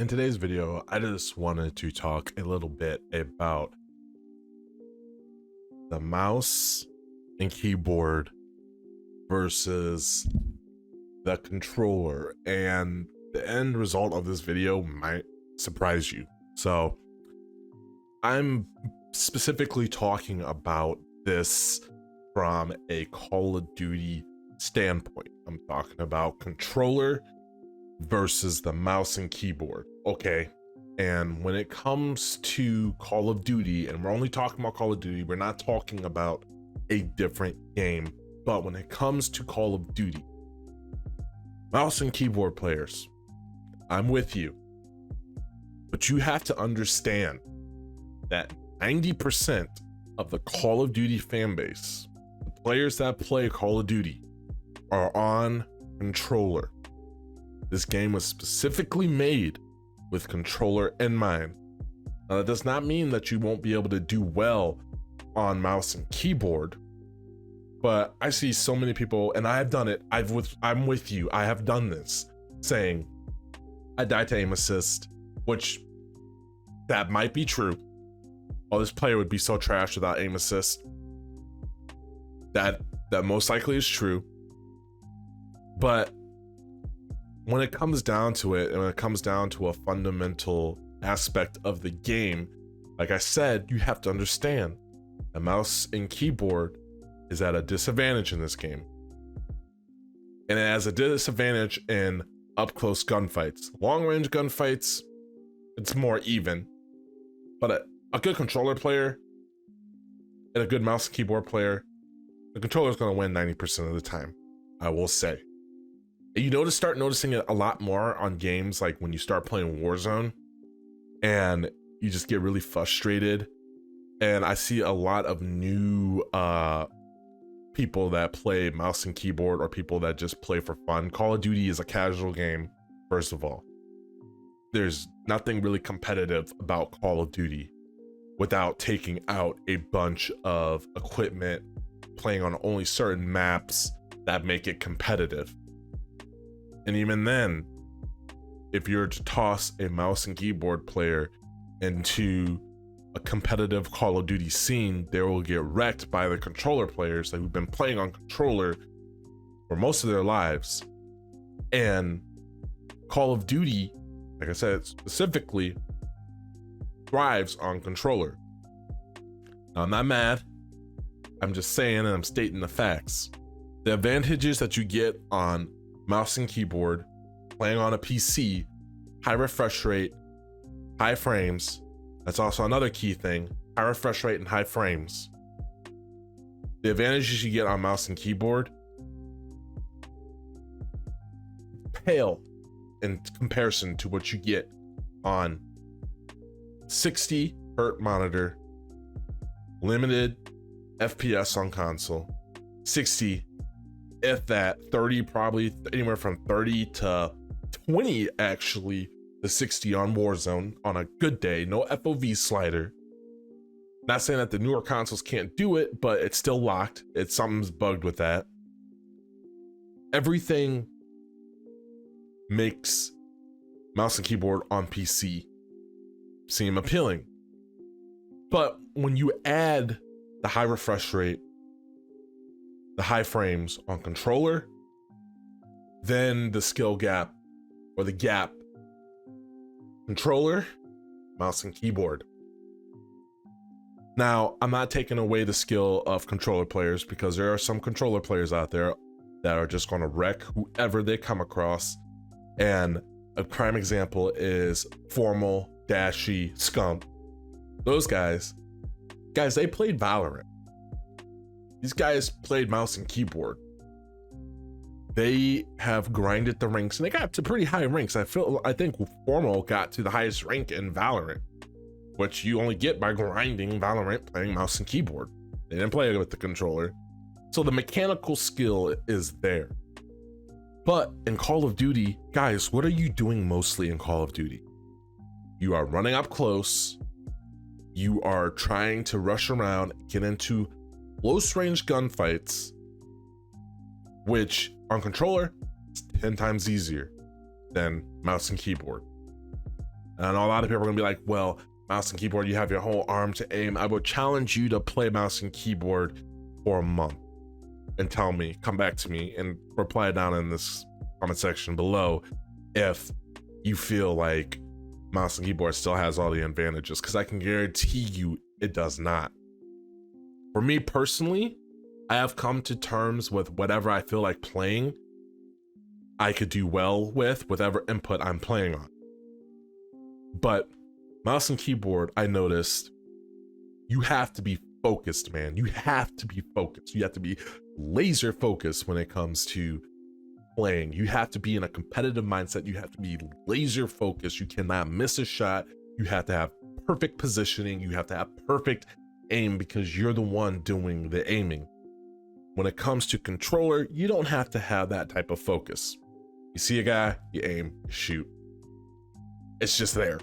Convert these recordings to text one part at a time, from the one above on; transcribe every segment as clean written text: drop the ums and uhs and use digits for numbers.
In today's video, I just wanted to talk a little bit about the mouse and keyboard versus the controller, and the end result of this video might surprise you. So I'm specifically talking about this from a Call of Duty standpoint. I'm talking about controller versus the mouse and keyboard. Okay, and when it comes to Call of Duty, and we're only talking about Call of Duty, we're not talking about a different game, but when it comes to Call of Duty, mouse and keyboard players, I'm with you, but you have to understand that 90% of the Call of Duty fan base, the players that play Call of Duty, are on controller. This game was specifically made with controller in mind. Now, that does not mean that you won't be able to do well on mouse and keyboard, but I see so many people, and I have done it. I'm with you. I have done this, saying I die to aim assist, which that might be true. Oh, this player would be so trash without aim assist. That most likely is true, but when it comes down to it, and when it comes down to a fundamental aspect of the game, like I said, you have to understand a mouse and keyboard is at a disadvantage in this game. And it has a disadvantage in up close gunfights. Long range gunfights, it's more even. But a good controller player and a good mouse and keyboard player, the controller is going to win 90% of the time, I will say. You start noticing it a lot more on games like when you start playing Warzone and you just get really frustrated. And I see a lot of new people that play mouse and keyboard, or people that just play for fun. Call of Duty is a casual game, first of all. There's nothing really competitive about Call of Duty without taking out a bunch of equipment, playing on only certain maps that make it competitive. And even then, if you're to toss a mouse and keyboard player into a competitive Call of Duty scene, they will get wrecked by the controller players that who've been playing on controller for most of their lives. And Call of Duty, like I said, specifically thrives on controller. Now, I'm not mad. I'm just saying, and I'm stating the facts. The advantages that you get on mouse and keyboard, playing on a PC, high refresh rate, high frames. That's also another key thing, high refresh rate and high frames. The advantages you get on mouse and keyboard pale in comparison to what you get on 60 hertz monitor, limited FPS on console, 60, if that, 30, probably anywhere from 30 to 20 actually, to 60 on Warzone on a good day, no FOV slider. Not saying that the newer consoles can't do it, but it's still locked. Something's bugged with that. Everything makes mouse and keyboard on PC seem appealing. But when you add the high refresh rate, the high frames on controller, then the skill gap, or the gap, controller, mouse and keyboard. Now, I'm not taking away the skill of controller players, because there are some controller players out there that are just going to wreck whoever they come across. And a prime example is Formal, Dashy, Scump. Those guys, they played Valorant. These guys played mouse and keyboard. They have grinded the ranks, and they got to pretty high ranks. I think Formal got to the highest rank in Valorant, which you only get by grinding Valorant playing mouse and keyboard. They didn't play it with the controller. So the mechanical skill is there. But in Call of Duty, guys, what are you doing mostly in Call of Duty? You are running up close. You are trying to rush around, get into close range gunfights, which on controller is 10 times easier than mouse and keyboard. And I know a lot of people are gonna be like, well, mouse and keyboard, you have your whole arm to aim. I would challenge you to play mouse and keyboard for a month and tell me, come back to me and reply down in this comment section below if you feel like mouse and keyboard still has all the advantages, because I can guarantee you it does not. For me personally, I have come to terms with whatever I feel like playing, I could do well with whatever input I'm playing on. But mouse and keyboard, I noticed you have to be focused, man. You have to be focused. You have to be laser focused when it comes to playing. You have to be in a competitive mindset. You have to be laser focused. You cannot miss a shot. You have to have perfect positioning. You have to have perfect aim because you're the one doing the aiming. When it comes to controller, you don't have to have that type of focus. You see a guy, you aim, you shoot. It's just there.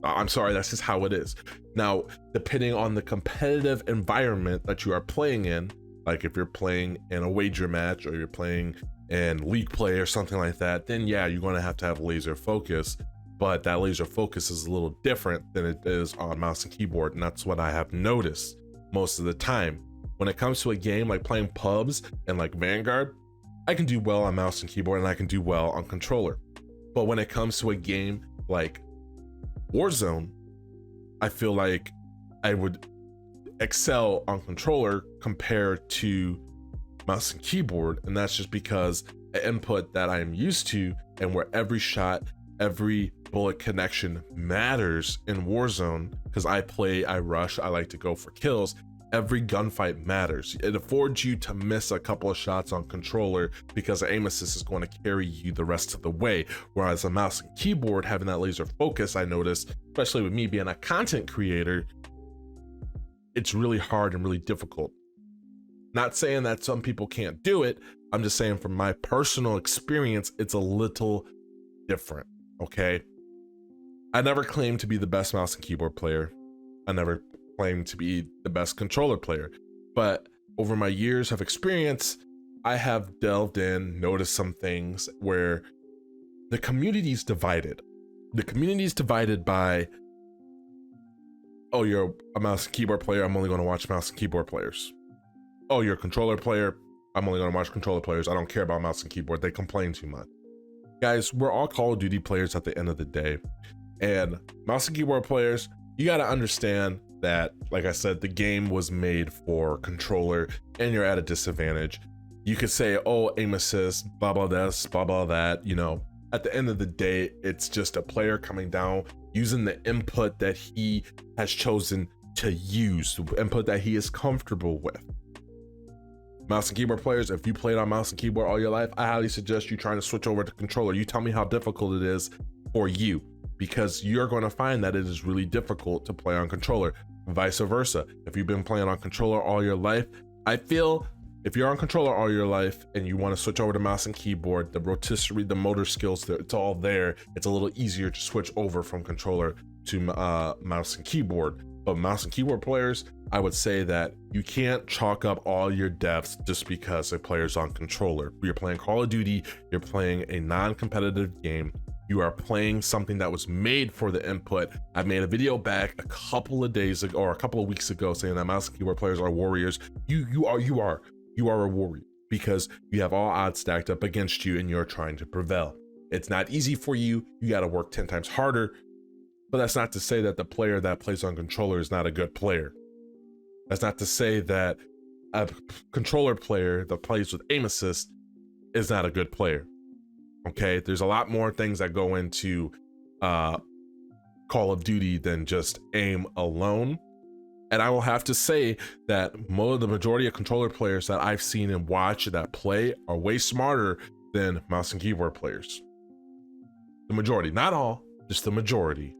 I'm sorry, that's just how it is. Now, depending on the competitive environment that you are playing in, like if you're playing in a wager match or you're playing in league play or something like that, then yeah, you're going to have laser focus, but that laser focus is a little different than it is on mouse and keyboard, and that's what I have noticed most of the time. When it comes to a game like playing pubs and like Vanguard, I can do well on mouse and keyboard and I can do well on controller. But when it comes to a game like Warzone, I feel like I would excel on controller compared to mouse and keyboard, and that's just because the input that I'm used to and where every shot, every bullet connection matters in Warzone, because I rush, I like to go for kills. Every gunfight matters. It affords you to miss a couple of shots on controller because the aim assist is going to carry you the rest of the way. Whereas a mouse and keyboard, having that laser focus, I noticed, especially with me being a content creator, it's really hard and really difficult. Not saying that some people can't do it. I'm just saying from my personal experience, it's a little different, okay? I never claimed to be the best mouse and keyboard player. I never claim to be the best controller player, but over my years of experience, I have delved in, noticed some things where the community's divided. The community's divided by, oh, you're a mouse and keyboard player, I'm only going to watch mouse and keyboard players. Oh, you're a controller player, I'm only going to watch controller players. I don't care about mouse and keyboard, they complain too much. Guys, we're all Call of Duty players at the end of the day, and mouse and keyboard players, you got to understand that, like I said, the game was made for controller and you're at a disadvantage. You could say, oh, aim assist, blah, blah, this, blah, blah, that. You know, at the end of the day, it's just a player coming down, using the input that he has chosen to use, the input that he is comfortable with. Mouse and keyboard players, if you played on mouse and keyboard all your life, I highly suggest you trying to switch over to controller. You tell me how difficult it is for you, because you're going to find that it is really difficult to play on controller. Vice versa, if you've been playing on controller all your life, I feel if you're on controller all your life and you want to switch over to mouse and keyboard, the rotisserie, the motor skills, it's all there. It's a little easier to switch over from controller to mouse and keyboard. But mouse and keyboard players, I would say that you can't chalk up all your deaths just because a player's on controller. You're playing Call of Duty, you're playing a non-competitive game. You are playing something that was made for the input. I made a video back a couple of days ago or a couple of weeks ago saying that mouse and keyboard players are warriors. You are a warrior because you have all odds stacked up against you and you're trying to prevail. It's not easy for you. You got to work 10 times harder, but that's not to say that the player that plays on controller is not a good player. That's not to say that a controller player that plays with aim assist is not a good player. Okay, there's a lot more things that go into Call of Duty than just aim alone. And I will have to say that the majority of controller players that I've seen and watched that play are way smarter than mouse and keyboard players. The majority, not all, just the majority.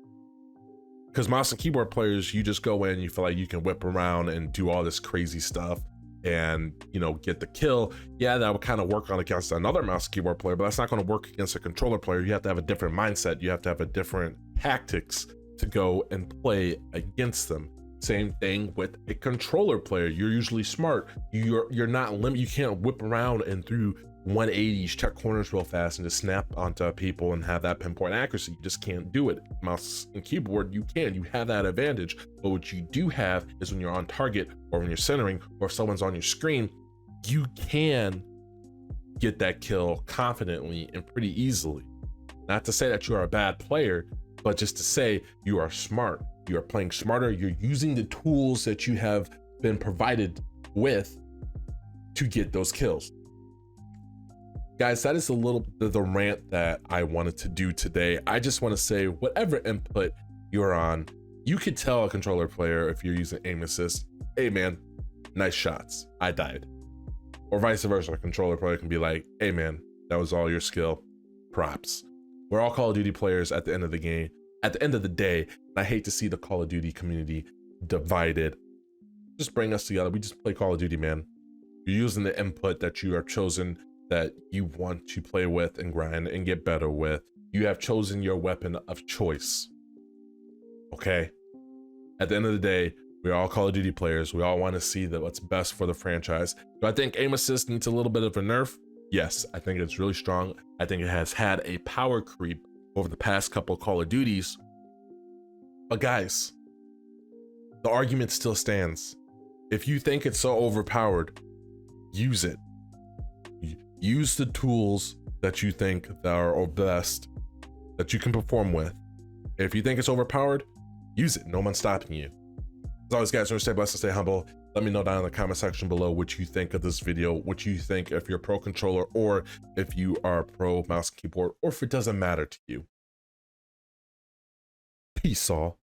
Because mouse and keyboard players, you just go in, you feel like you can whip around and do all this crazy stuff and, you know, get the kill. Yeah, that would kind of work on against another mouse and keyboard player, but that's not going to work against a controller player. You have to have a different mindset. You have to have a different tactics to go and play against them. Same thing with a controller player. You're usually smart. You're not limited. You can't whip around and through 180s, check corners real fast, and just snap onto people and have that pinpoint accuracy. You just can't do it. Mouse and keyboard, you can. You have that advantage. But what you do have is when you're on target, or when you're centering, or if someone's on your screen, you can get that kill confidently and pretty easily. Not to say that you are a bad player, but just to say you are smart. You are playing smarter. You're using the tools that you have been provided with to get those kills. Guys, that is a little bit of the rant that I wanted to do today. I just want to say, whatever input you're on, you could tell a controller player, if you're using aim assist, hey man, nice shots, I died. Or vice versa, a controller player can be like, hey man, that was all your skill, props. We're all Call of Duty players at the end of the game, at the end of the day, and I hate to see the Call of Duty community divided. Just bring us together. We just play Call of Duty, man. You're using the input that you are chosen, that you want to play with and grind and get better with. You have chosen your weapon of choice. Okay? At the end of the day, we're all Call of Duty players. We all want to see what's best for the franchise. Do I think aim assist needs a little bit of a nerf? Yes, I think it's really strong. I think it has had a power creep over the past couple Call of Duties. But guys, the argument still stands. If you think it's so overpowered, use it. Use the tools that you think that are best, that you can perform with. If you think it's overpowered, use it. No one's stopping you. As always, guys, remember to stay blessed and stay humble. Let me know down in the comment section below what you think of this video, what you think if you're a pro controller, or if you are pro mouse and keyboard, or if it doesn't matter to you. Peace all.